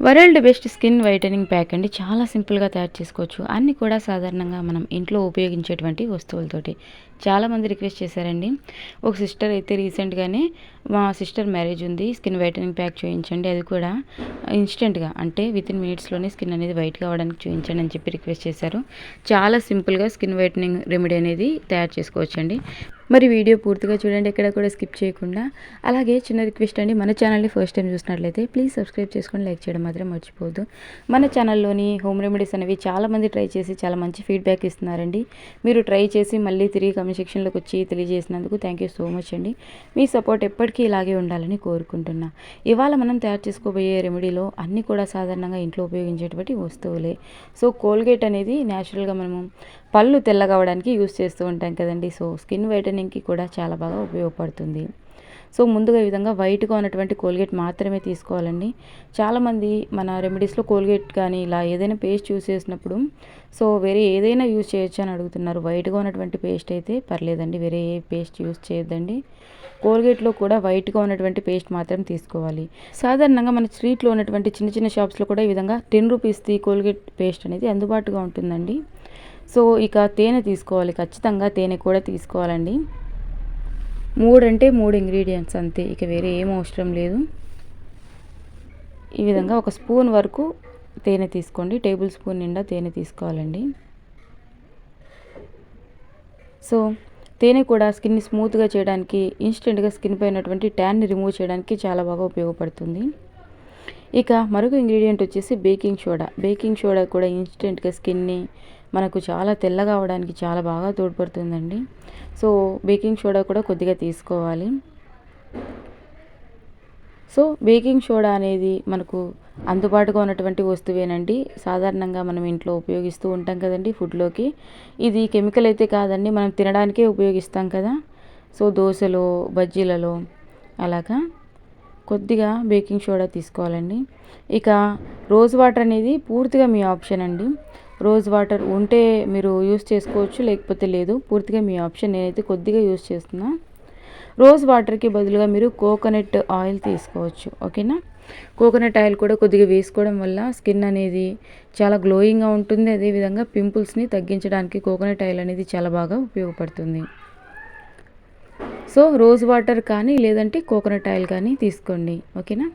World best skin whitening pack అండి. చాలా సింపుల్గా తయారు చేసుకోవచ్చు. అన్నీ కూడా సాధారణంగా మనం ఇంట్లో ఉపయోగించేటువంటి వస్తువులతోటి. చాలామంది రిక్వెస్ట్ చేశారండి. ఒక సిస్టర్ అయితే రీసెంట్గానే మా సిస్టర్ మ్యారేజ్ ఉంది, స్కిన్ వైటనింగ్ ప్యాక్ చూపించండి, అది కూడా ఇన్స్టెంట్గా అంటే వితిన్ మినిట్స్లోనే స్కిన్ అనేది వైట్గా అవ్వడానికి చూపించండి అని చెప్పి రిక్వెస్ట్ చేశారు. చాలా సింపుల్గా స్కిన్ వైటనింగ్ రెమెడీ అనేది తయారు చేసుకోవచ్చండి. మరి వీడియో పూర్తిగా చూడండి, ఎక్కడ కూడా స్కిప్ చేయకుండా. అలాగే చిన్న రిక్వెస్ట్ అండి, మన ఛానల్ని ఫస్ట్ టైం చూసినట్లయితే ప్లీజ్ సబ్స్క్రైబ్ చేసుకొని లైక్ చేయడం మాత్రం మర్చిపోవద్దు. మన ఛానల్లోని హోమ్ రెమెడీస్ అనేవి చాలామంది ట్రై చేసి చాలా మంచి ఫీడ్బ్యాక్ ఇస్తున్నారండి. మీరు ట్రై చేసి మళ్ళీ తిరిగి కమెంట్ సెక్షన్లోకి వచ్చి తెలియజేసినందుకు థ్యాంక్ యూ సో మచ్ అండి. మీ సపోర్ట్ ఎప్పటికీ ఇలాగే ఉండాలని కోరుకుంటున్నా. ఇవాళ మనం తయారు చేసుకోబోయే రెమెడీలో అన్నీ కూడా సాధారణంగా ఇంట్లో ఉపయోగించేటువంటి వస్తువులే. సో కోల్గేట్ అనేది న్యాచురల్గా మనము పళ్ళు తెల్లగా అవ్వడానికి యూస్ చేస్తూ ఉంటాం కదండి. సో స్కిన్ వైటనింగ్కి కూడా చాలా బాగా ఉపయోగపడుతుంది. సో ముందుగా ఈ విధంగా వైట్గా ఉన్నటువంటి కోల్గేట్ మాత్రమే తీసుకోవాలండి. చాలామంది మన రెమెడీస్లో కోల్గేట్ కానీ ఇలా ఏదైనా పేస్ట్ యూస్ చేసినప్పుడు సో వేరే ఏదైనా యూజ్ చేయొచ్చు అని అడుగుతున్నారు. వైట్గా ఉన్నటువంటి పేస్ట్ అయితే పర్లేదండి, వేరే ఏ పేస్ట్ యూస్ చేయొద్దండి. కోల్గేట్లో కూడా వైట్గా ఉన్నటువంటి పేస్ట్ మాత్రం తీసుకోవాలి. సాధారణంగా మన స్ట్రీట్లో ఉన్నటువంటి చిన్న చిన్న షాప్స్లో కూడా ఈ విధంగా 10 రూపీస్ది కోల్గేట్ పేస్ట్ అనేది అందుబాటుగా ఉంటుందండి. సో ఇక తేనె తీసుకోవాలి, ఖచ్చితంగా తేనె కూడా తీసుకోవాలండి. 3 అంటే 3 ఇంగ్రీడియంట్స్ అంతే, ఇక వేరే ఏం అవసరం లేదు. ఈ విధంగా ఒక స్పూన్ వరకు తేనె తీసుకోండి, టేబుల్ స్పూన్ నిండా తేనె తీసుకోవాలండి. సో తేనె కూడా స్కిన్ని స్మూత్గా చేయడానికి, ఇన్స్టెంట్గా స్కిన్ పై ఉన్నటువంటి ట్యాన్ని రిమూవ్ చేయడానికి చాలా బాగా ఉపయోగపడుతుంది. ఇక మరొక ఇంగ్రీడియంట్ వచ్చేసి బేకింగ్ సోడా. బేకింగ్ సోడా కూడా ఇన్స్టెంట్గా స్కిన్ని మనకు చాలా తెల్లగా అవడానికి చాలా బాగా తోడ్పడుతుందండి. సో బేకింగ్ సోడా కూడా కొద్దిగా తీసుకోవాలి. సో బేకింగ్ సోడా అనేది మనకు అందుబాటుగా ఉన్నటువంటి వస్తువేనండి. సాధారణంగా మనం ఇంట్లో ఉపయోగిస్తూ ఉంటాం కదండి ఫుడ్లోకి. ఇది కెమికల్ అయితే కాదండి, మనం తినడానికే ఉపయోగిస్తాం కదా. సో దోశలో, బజ్జీలలో అలాగా కొద్దిగా బేకింగ్ సోడా తీసుకోవాలండి. ఇక రోజ్ వాటర్ అనేది పూర్తిగా మీ ఆప్షన్ అండి. రోజ్ వాటర్ ఉంటే మీరు యూస్ చేసుకోవచ్చు, లేకపోతే లేదు, పూర్తిగా మీ ఆప్షన్. నేనైతే కొద్దిగా యూస్ చేస్తున్నా. రోజ్ వాటర్కి బదులుగా మీరు కోకోనట్ ఆయిల్ తీసుకోవచ్చు, ఓకేనా. కోకోనట్ ఆయిల్ కూడా కొద్దిగా వేసుకోవడం వల్ల స్కిన్ అనేది చాలా గ్లోయింగ్గా ఉంటుంది. అదేవిధంగా పింపుల్స్ని తగ్గించడానికి కోకోనట్ ఆయిల్ అనేది చాలా బాగా ఉపయోగపడుతుంది. సో రోజ్ వాటర్ కానీ లేదంటే కోకోనట్ ఆయిల్ కానీ తీసుకోండి, ఓకేనా.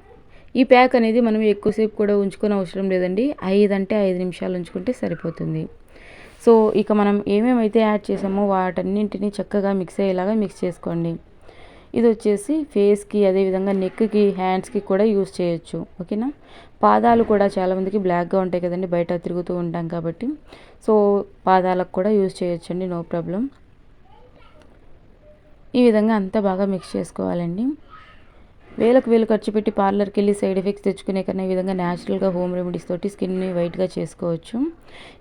ఈ ప్యాక్ అనేది మనం ఎక్కువసేపు కూడా ఉంచుకొని అవసరం లేదండి. 5 అంటే 5 నిమిషాలు ఉంచుకుంటే సరిపోతుంది. సో ఇక మనం ఏమేమైతే యాడ్ చేసామో వాటన్నింటినీ చక్కగా మిక్స్ అయ్యేలాగా మిక్స్ చేసుకోండి. ఇది వచ్చేసి ఫేస్కి, అదేవిధంగా నెక్కి, హ్యాండ్స్కి కూడా యూస్ చేయొచ్చు, ఓకేనా. పాదాలు కూడా చాలామందికి బ్లాక్గా ఉంటాయి కదండి, బయట తిరుగుతూ ఉంటాం కాబట్టి. సో పాదాలకు కూడా యూస్ చేయొచ్చు అండి, నో ప్రాబ్లం. ఈ విధంగా అంతా బాగా మిక్స్ చేసుకోవాలండి. వేలకు వేలు ఖర్చు పెట్టి పార్లర్కి వెళ్ళి సైడ్ ఎఫెక్ట్స్ తెచ్చుకునే కన్నా ఈ విధంగా న్యాచురల్గా హోమ్ రెమెడీస్ తోటి స్కిన్ని వైట్గా చేసుకోవచ్చు.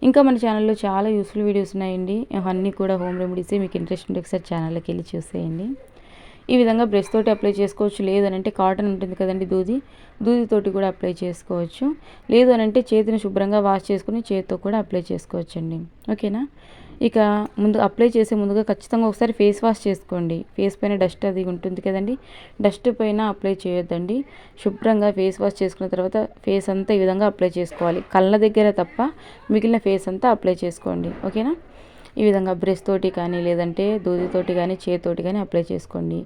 ఇంకా మన ఛానల్లో చాలా యూస్ఫుల్ వీడియోస్ ఉన్నాయండి, అన్నీ కూడా హోమ్ రెమెడీసే. మీకు ఇంట్రెస్ట్ ఉంటే ఒకసారి ఛానల్లోకి వెళ్ళి చూసేయండి. ఈ విధంగా బ్రష్ తోటి అప్లై చేసుకోవచ్చు, లేదనంటే కాటన్ ఉంటుంది కదండి, దూదితోటి కూడా అప్లై చేసుకోవచ్చు. లేదు అనంటే చేతిని శుభ్రంగా వాష్ చేసుకుని చేతితో కూడా అప్లై చేసుకోవచ్చండి, ఓకేనా. ఇక ముందు అప్లై చేసే ముందుగా ఖచ్చితంగా ఒకసారి ఫేస్ వాష్ చేసుకోండి. ఫేస్ పైన డస్ట్ అది ఉంటుంది కదండి, డస్ట్ పైన అప్లై చేయొద్దండి. శుభ్రంగా ఫేస్ వాష్ చేసుకున్న తర్వాత ఫేస్ అంతా ఈ విధంగా అప్లై చేసుకోవాలి. కళ్ళ దగ్గర తప్ప మిగిలిన ఫేస్ అంతా అప్లై చేసుకోండి, ఓకేనా. ఈ విధంగా బ్రష్ తోటి కానీ లేదంటే దూదితోటి కానీ చేతితోటి కానీ అప్లై చేసుకోండి.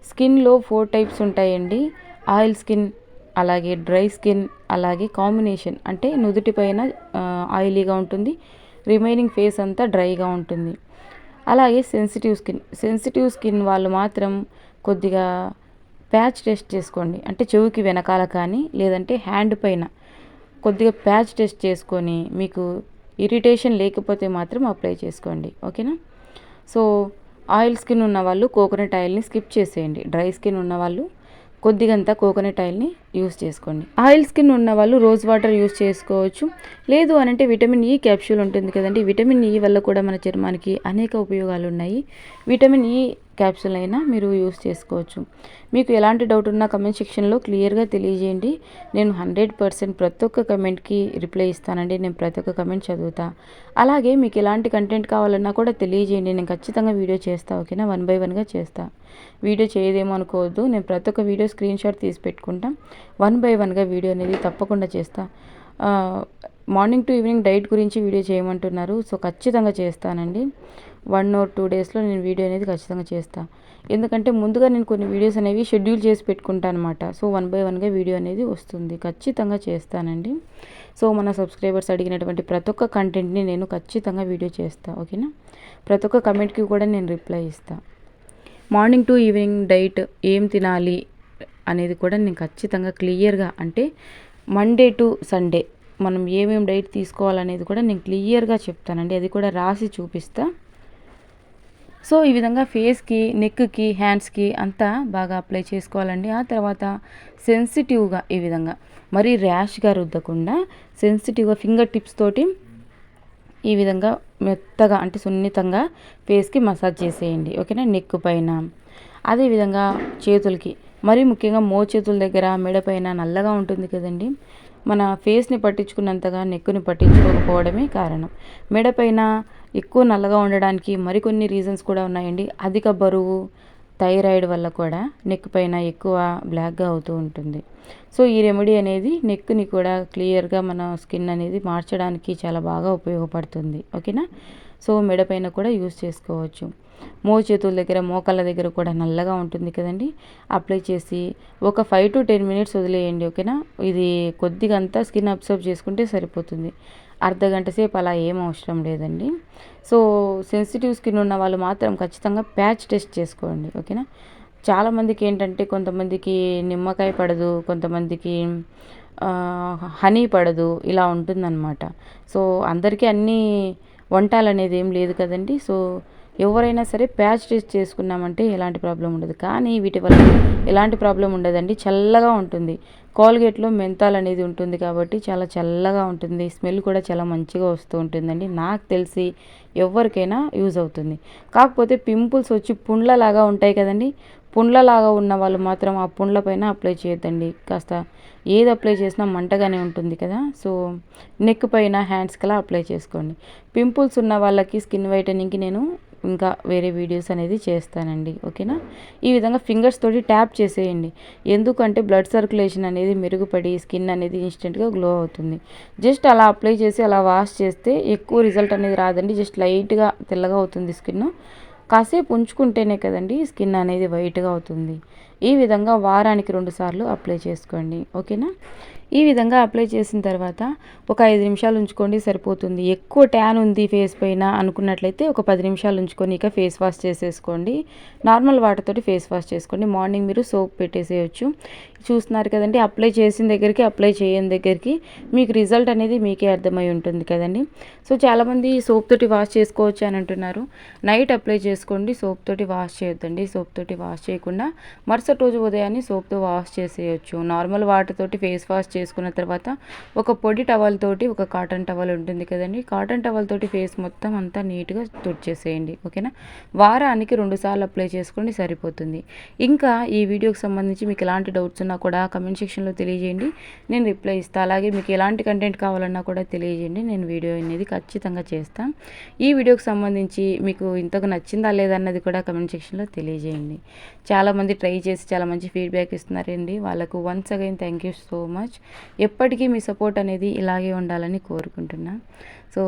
స్కిన్లో 4 టైప్స్ ఉంటాయండి. ఆయిల్ స్కిన్, అలాగే డ్రై స్కిన్, అలాగే కాంబినేషన్ అంటే నుదుటి పైన ఆయిలీగా ఉంటుంది, రిమైనింగ్ ఫేస్ అంతా డ్రైగా ఉంటుంది. అలాగే సెన్సిటివ్ స్కిన్ వాళ్ళు మాత్రం కొద్దిగా ప్యాచ్ టెస్ట్ చేసుకోండి. అంటే చెవికి వెనకాల కానీ లేదంటే హ్యాండ్ పైన కొద్దిగా ప్యాచ్ టెస్ట్ చేసుకొని మీకు ఇరిటేషన్ లేకపోతే మాత్రం అప్లై చేసుకోండి, ఓకేనా. సో ఆయిల్ స్కిన్ ఉన్న వాళ్ళు కోకోనట్ ఆయిల్ని స్కిప్ చేసేయండి. డ్రై స్కిన్ ఉన్న వాళ్ళు కొద్దిగంత కోకోనట్ ఆయిల్ని యూస్ చేసుకోండి. ఆయిల్ స్కిన్ ఉన్న వాళ్ళు రోజ్ వాటర్ యూస్ చేసుకోవచ్చు. లేదు అనంటే విటమిన్ ఈ క్యాప్సూల్ ఉంటుంది కదండి, విటమిన్ ఈ వల్ల కూడా మన చర్మానికి అనేక ఉపయోగాలు ఉన్నాయి. విటమిన్ ఈ క్యాప్సూల్ అయినా మీరు యూస్ చేసుకోవచ్చు. మీకు ఎలాంటి డౌట్ ఉన్నా కమెంట్ సెక్షన్లో క్లియర్గా తెలియజేయండి. నేను 100% ప్రతి ఒక్క కమెంట్కి రిప్లై ఇస్తానండి. నేను ప్రతి ఒక్క కమెంట్ చదువుతా. అలాగే మీకు ఎలాంటి కంటెంట్ కావాలన్నా కూడా తెలియజేయండి. నేను ఖచ్చితంగా వీడియో చేస్తా. ఓకేనా, 1 బై 1గా చేస్తా. వీడియో చేయదేమో అనుకోవద్దు. నేను ప్రతి ఒక్క వీడియో స్క్రీన్ షాట్ తీసి పెట్టుకుంటా. 1 బై 1గా వీడియో అనేది తప్పకుండా చేస్తా. మార్నింగ్ టు ఈవినింగ్ డైట్ గురించి వీడియో చేయమంటున్నారు. సో ఖచ్చితంగా చేస్తానండి. 1 or 2 డేస్లో నేను వీడియో అనేది ఖచ్చితంగా చేస్తాను. ఎందుకంటే ముందుగా నేను కొన్ని వీడియోస్ అనేవి షెడ్యూల్ చేసి పెట్టుకుంటాను అనమాట. సో 1 బై 1గా వీడియో అనేది వస్తుంది. ఖచ్చితంగా చేస్తానండి. సో మన సబ్స్క్రైబర్స్ అడిగినటువంటి ప్రతి ఒక్క కంటెంట్ని నేను ఖచ్చితంగా వీడియో చేస్తాను. ఓకేనా, ప్రతి ఒక్క కమెంట్కి కూడా నేను రిప్లై ఇస్తాను. మార్నింగ్ టు ఈవినింగ్ డైట్ ఏం తినాలి అనేది కూడా నేను ఖచ్చితంగా క్లియర్గా, అంటే మండే టు సండే మనం ఏమేమి డైట్ తీసుకోవాలనేది కూడా నేను క్లియర్గా చెప్తానండి. అది కూడా రాసి చూపిస్తా. సో ఈ విధంగా ఫేస్కి, నెక్కి, హ్యాండ్స్కి అంతా బాగా అప్లై చేసుకోవాలండి. ఆ తర్వాత సెన్సిటివ్గా ఈ విధంగా మరీ ర్యాష్గా రుద్దకుండా సెన్సిటివ్గా ఫింగర్ టిప్స్ తోటి ఈ విధంగా మెత్తగా, అంటే సున్నితంగా ఫేస్కి మసాజ్ చేసేయండి. ఓకేనా, నెక్ పైన, అదేవిధంగా చేతులకి, మరీ ముఖ్యంగా మోచేతుల దగ్గర, మెడ పైన నల్లగా ఉంటుంది కదండి. మన ఫేస్ని పట్టించుకున్నంతగా నెక్కుని పట్టించుకోకపోవడమే కారణం. మెడ పైన ఎక్కువ నల్లగా ఉండడానికి మరికొన్ని రీజన్స్ కూడా ఉన్నాయండి. అధిక బరువు, థైరాయిడ్ వల్ల కూడా నెక్ పైన ఎక్కువ బ్లాక్గా అవుతూ ఉంటుంది. సో ఈ రెమెడీ అనేది నెక్ని కూడా క్లియర్గా మన స్కిన్ అనేది మార్చడానికి చాలా బాగా ఉపయోగపడుతుంది. ఓకేనా, సో మెడ పైన కూడా యూస్ చేసుకోవచ్చు. మోచేతుల దగ్గర, మోకాళ్ళ దగ్గర కూడా నల్లగా ఉంటుంది కదండి. అప్లై చేసి ఒక 5 to 10 minutes వదిలేయండి. ఓకేనా, ఇది కొద్దిగా అంతా స్కిన్ అబ్జర్వ్ చేసుకుంటే సరిపోతుంది. అర్ధగంట సేపు అలా ఏం అవసరం లేదండి. సో సెన్సిటివ్ స్కిన్ ఉన్న వాళ్ళు మాత్రం ఖచ్చితంగా ప్యాచ్ టెస్ట్ చేసుకోండి. ఓకేనా, చాలామందికి ఏంటంటే కొంతమందికి నిమ్మకాయ పడదు, కొంతమందికి హనీ పడదు, ఇలా ఉంటుందన్నమాట. సో అందరికీ అన్నీ వంటాలనేది ఏం లేదు కదండి. సో ఎవరైనా సరే ప్యాచ్ టెస్ట్ చేసుకున్నామంటే ఎలాంటి ప్రాబ్లం ఉండదు. కానీ వీటి వల్ల ఎలాంటి ప్రాబ్లం ఉండదండి. చల్లగా ఉంటుంది. కోల్గేట్లో మెంతాల్ అనేది ఉంటుంది కాబట్టి చాలా చల్లగా ఉంటుంది. స్మెల్ కూడా చాలా మంచిగా వస్తూ ఉంటుందండి. నాకు తెలిసి ఎవరికైనా యూజ్ అవుతుంది. కాకపోతే పింపుల్స్ వచ్చి పుండ్లలాగా ఉంటాయి కదండి. పుండ్లలాగా ఉన్న వాళ్ళు మాత్రం ఆ పుండ్ల పైన అప్లై చేయొద్దండి. కాస్త ఏది అప్లై చేసినా మంటగానే ఉంటుంది కదా. సో నెక్ పైన, హ్యాండ్స్కి అలా అప్లై చేసుకోండి. పింపుల్స్ ఉన్న వాళ్ళకి స్కిన్ వైటనింగ్కి నేను ఇంకా వేరే వీడియోస్ అనేది చేస్తానండి. ఓకేనా, ఈ విధంగా ఫింగర్స్ తోటి ట్యాప్ చేసేయండి. ఎందుకంటే బ్లడ్ సర్క్యులేషన్ అనేది మెరుగుపడి స్కిన్ అనేది ఇన్స్టెంట్గా గ్లో అవుతుంది. జస్ట్ అలా అప్లై చేసి అలా వాష్ చేస్తే ఎక్కువ రిజల్ట్ అనేది రాదండి. జస్ట్ లైట్గా తెల్లగా అవుతుంది స్కిన్. కాసేపు ఉంచుకుంటేనే కదండి స్కిన్ అనేది వైట్గా అవుతుంది. ఈ విధంగా వారానికి 2 సార్లు అప్లై చేసుకోండి. ఓకేనా, ఈ విధంగా అప్లై చేసిన తర్వాత ఒక 5 నిమిషాలు ఉంచుకోండి, సరిపోతుంది. ఎక్కువ ట్యాన్ ఉంది ఫేస్ పైన అనుకున్నట్లయితే ఒక 10 నిమిషాలు ఉంచుకొని ఇక ఫేస్ వాష్ చేసేసుకోండి. నార్మల్ వాటర్ తోటి ఫేస్ వాష్ చేసుకోండి. మార్నింగ్ మీరు సోప్ పెట్టేసేయచ్చు. చూస్తున్నారు కదండి, అప్లై చేసిన దగ్గరికి, అప్లై చేయని దగ్గరికి మీకు రిజల్ట్ అనేది మీకే అర్థమై ఉంటుంది కదండి. సో చాలామంది సోప్ తోటి వాష్ చేసుకోవచ్చు అని అంటున్నారు. నైట్ అప్లై చేసుకోండి, సోప్ తోటి వాష్ చేయొద్దండి. సోప్ తోటి వాష్ చేయకుండా మరుసటి రోజు ఉదయాన్నే సోప్తో వాష్ చేసేయచ్చు. నార్మల్ వాటర్ తోటి ఫేస్ వాష్ చేసుకున్న తర్వాత ఒక పొడి టవల్ తోటి, ఒక కాటన్ టవల్ ఉంటుంది కదండి, కాటన్ టవల్ తోటి ఫేస్ మొత్తం అంతా నీట్గా తుడిచేసేయండి. ఓకేనా, వారానికి 2 సార్లు అప్లై చేసుకోండి, సరిపోతుంది. ఇంకా ఈ వీడియోకి సంబంధించి మీకు ఎలాంటి డౌట్స్ ఉన్నా కూడా కమెంట్ సెక్షన్లో తెలియజేయండి, నేను రిప్లై ఇస్తాను. అలాగే మీకు ఎలాంటి కంటెంట్ కావాలన్నా కూడా తెలియజేయండి, నేను వీడియో అనేది ఖచ్చితంగా చేస్తాను. ఈ వీడియోకి సంబంధించి మీకు ఇంతకు నచ్చిందా లేదన్నది కూడా కమెంట్ సెక్షన్లో తెలియజేయండి. చాలామంది ట్రై చేసి చాలా మంచి ఫీడ్బ్యాక్ ఇస్తున్నారండి. వాళ్ళకు once again thank you so much. ఎప్పటికీ మీ సపోర్ట్ అనేది ఇలాగే ఉండాలని కోరుకుంటున్నా. సో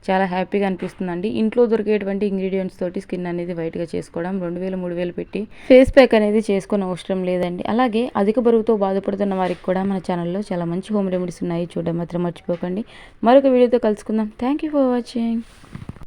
చాలా హ్యాపీగా అనిపిస్తుందండి. ఇంట్లో దొరికేటువంటి ఇంగ్రీడియంట్స్ తోటి స్కిన్ అనేది వైట్గా చేసుకోవడం, 2000-3000 పెట్టి ఫేస్ ప్యాక్ అనేది చేసుకొని అవసరం లేదండి. అలాగే అధిక బరువుతో బాధపడుతున్న వారికి కూడా మన ఛానల్లో చాలా మంచి హోమ్ రెమెడీస్ ఉన్నాయి, చూడడం మాత్రం మర్చిపోకండి. మరొక వీడియోతో కలుసుకుందాం. Thank you for watching.